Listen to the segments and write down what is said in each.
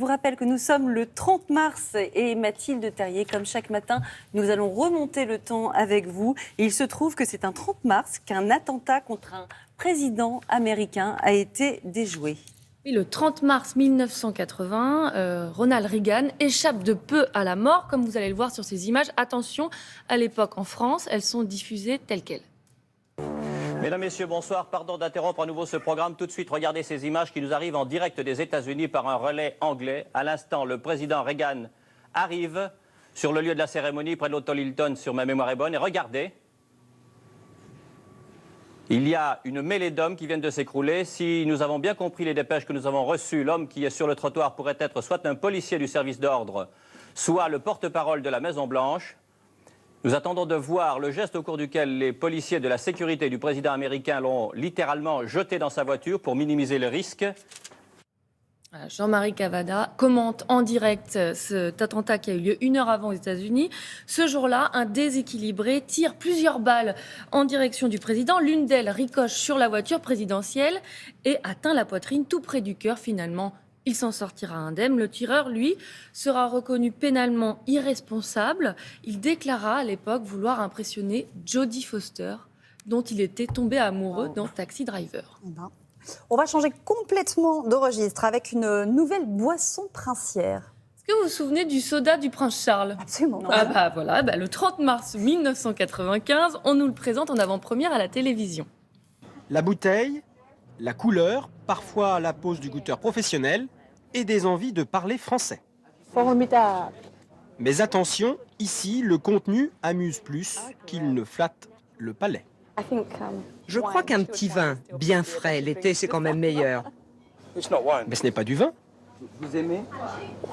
Je vous rappelle que nous sommes le 30 mars et Mathilde Terrier, comme chaque matin, nous allons remonter le temps avec vous. Et il se trouve que c'est un 30 mars qu'un attentat contre un président américain a été déjoué. Oui, le 30 mars 1980, Ronald Reagan échappe de peu à la mort, comme vous allez le voir sur ces images. Attention, à l'époque en France, elles sont diffusées telles quelles. Mesdames, Messieurs, bonsoir. Pardon d'interrompre à nouveau ce programme. Tout de suite, regardez ces images qui nous arrivent en direct des États-Unis par un relais anglais. À l'instant, le président Reagan arrive sur le lieu de la cérémonie, près de l'hôtel Hilton, sur ma mémoire est bonne. Et regardez, il y a une mêlée d'hommes qui viennent de s'écrouler. Si nous avons bien compris les dépêches que nous avons reçues, l'homme qui est sur le trottoir pourrait être soit un policier du service d'ordre, soit le porte-parole de la Maison-Blanche. Nous attendons de voir le geste au cours duquel les policiers de la sécurité du président américain l'ont littéralement jeté dans sa voiture pour minimiser le risque. Jean-Marie Cavada commente en direct cet attentat qui a eu lieu 1 heure avant aux États-Unis. Ce jour-là, un déséquilibré tire plusieurs balles en direction du président. L'une d'elles ricoche sur la voiture présidentielle et atteint la poitrine tout près du cœur. Finalement, il s'en sortira indemne. Le tireur, lui, sera reconnu pénalement irresponsable. Il déclara à l'époque vouloir impressionner Jodie Foster, dont il était tombé amoureux dans Taxi Driver. On va changer complètement de registre avec une nouvelle boisson princière. Est-ce que vous vous souvenez du soda du prince Charles ? Absolument. Voilà, le 30 mars 1995, on nous le présente en avant-première à la télévision. La bouteille, la couleur, parfois la pose du goûteur professionnel et des envies de parler français. Formidable. Mais attention, ici, le contenu amuse plus qu'il ne flatte le palais. Je crois qu'un petit vin bien frais l'été, c'est quand même meilleur. Mais ce n'est pas du vin. Vous aimez?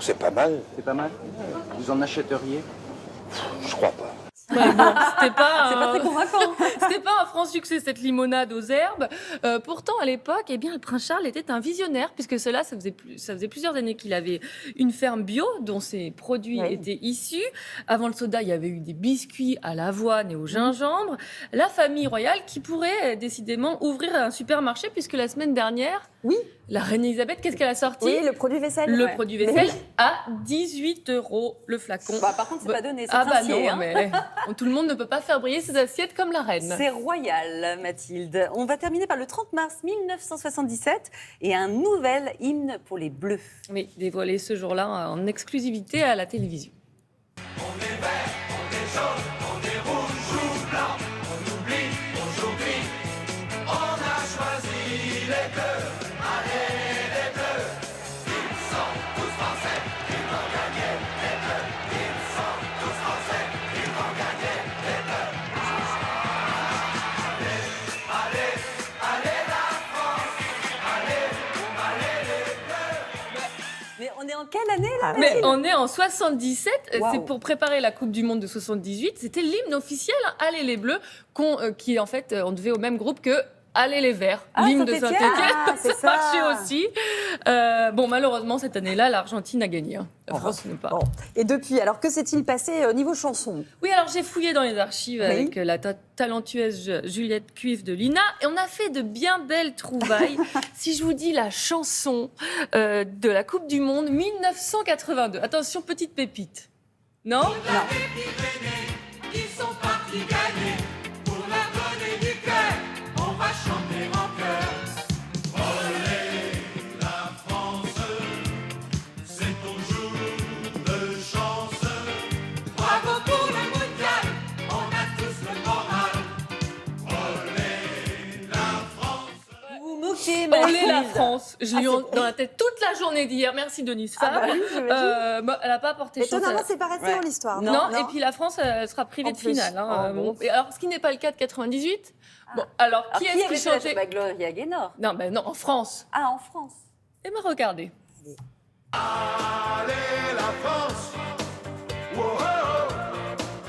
C'est pas mal. C'est pas mal. Vous en achèteriez? Je crois pas. Ouais, bon, C'est pas très convaincant. C'était pas un franc succès, cette limonade aux herbes. Pourtant, à l'époque, eh bien, le prince Charles était un visionnaire, puisque ça faisait plusieurs années qu'il avait une ferme bio dont ses produits étaient issus. Avant le soda, il y avait eu des biscuits à l'avoine et au gingembre. La famille royale qui pourrait décidément ouvrir un supermarché, puisque la semaine dernière, la reine Elisabeth, qu'est-ce qu'elle a sorti ? Oui, le produit vaisselle. Le produit vaisselle à 18 € le flacon. Par contre, c'est pas donné, c'est princier. Non, mais tout le monde ne peut pas faire briller ses assiettes comme la reine. C'est royal, Mathilde. On va terminer par le 30 mars 1977 et un nouvel hymne pour les Bleus. Oui, dévoilé ce jour-là en exclusivité à la télévision. On est vert, on est jaune, on est rouge ou blanc. On oublie aujourd'hui, on a choisi les Bleus. Allez les Bleus, ils sont tous français, ils vont gagner les Bleus. Ils sont tous français, ils vont gagner les Bleus. Allez, allez la France, allez les Bleus. Mais on est en quelle année là? Mais on est en 77, Wow. c'est pour préparer la Coupe du Monde de 78. C'était l'hymne officiel, Allez les Bleus, qui en fait, on devait au même groupe que Allez les Verts, l'hymne de Saint-Étienne. c'est Ça marchait aussi. Malheureusement, cette année-là, l'Argentine a gagné. La France ne pas. Bon. Et depuis, alors que s'est-il passé au niveau chanson? Oui, alors j'ai fouillé dans les archives avec la talentueuse Juliette Cuivre de l'INA et on a fait de bien belles trouvailles. Si je vous dis la chanson de la Coupe du Monde 1982. Attention, petite pépite. Non ? Ils sont partis gagner pour leur donner du cœur. On va chanter en chœur. Olé la France, c'est ton jour de chance. Bravo pour le mondial, on a tous le moral. Olé la France. Vous vous moquez, Olé la France. Je l'ai eu dans la tête toute la journée d'hier. Merci Denise Fabre. Elle n'a pas porté chance. Étonnamment, c'est pas resté dans l'histoire. Non, et puis la France elle sera privée En de plus. finale. Et alors, ce qui n'est pas le cas de 98. Bon, Alors, qui est-ce qui chantait Gloria Gaynor? Non, non, en France. Ah, en France. Eh bien, regardez. Allez la France, wow, oh, oh.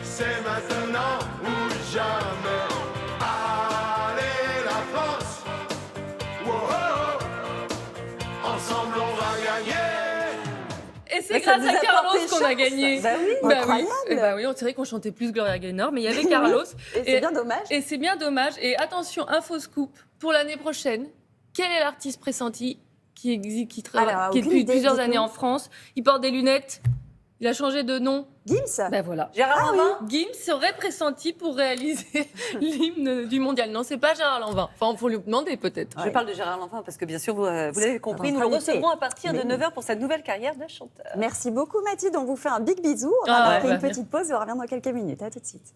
C'est maintenant ou jamais. Allez la France, wow, oh, oh. Ensemble on va gagner. Et c'est Mais ça grâce nous à a Carlos porté qu'on a chance. gagné. Bah oui. Incroyable. Oui, on dirait qu'on chantait plus Gloria Gaynor, mais il y avait Carlos. Et c'est bien dommage. Et c'est bien dommage. Et attention, info scoop, pour l'année prochaine, quel est l'artiste pressenti travaille Alors, qui est aucune depuis idée, plusieurs dites-nous. années en France. Il porte des lunettes. Il a changé de nom. Gims Ben voilà. Gérard Lanvin. Gims serait pressenti pour réaliser l'hymne du mondial. Non, c'est pas Gérard Lanvin. Enfin, il faut lui demander peut-être. Je parle de Gérard Lanvin parce que bien sûr, vous l'avez compris, nous le Neutralité. recevrons à partir de Mais- 9h pour sa nouvelle carrière de chanteur. Merci beaucoup Mathilde, on vous fait un big bisou. On Ah va ouais, marquer une ouais. petite pause et on revient dans quelques minutes. À tout de suite.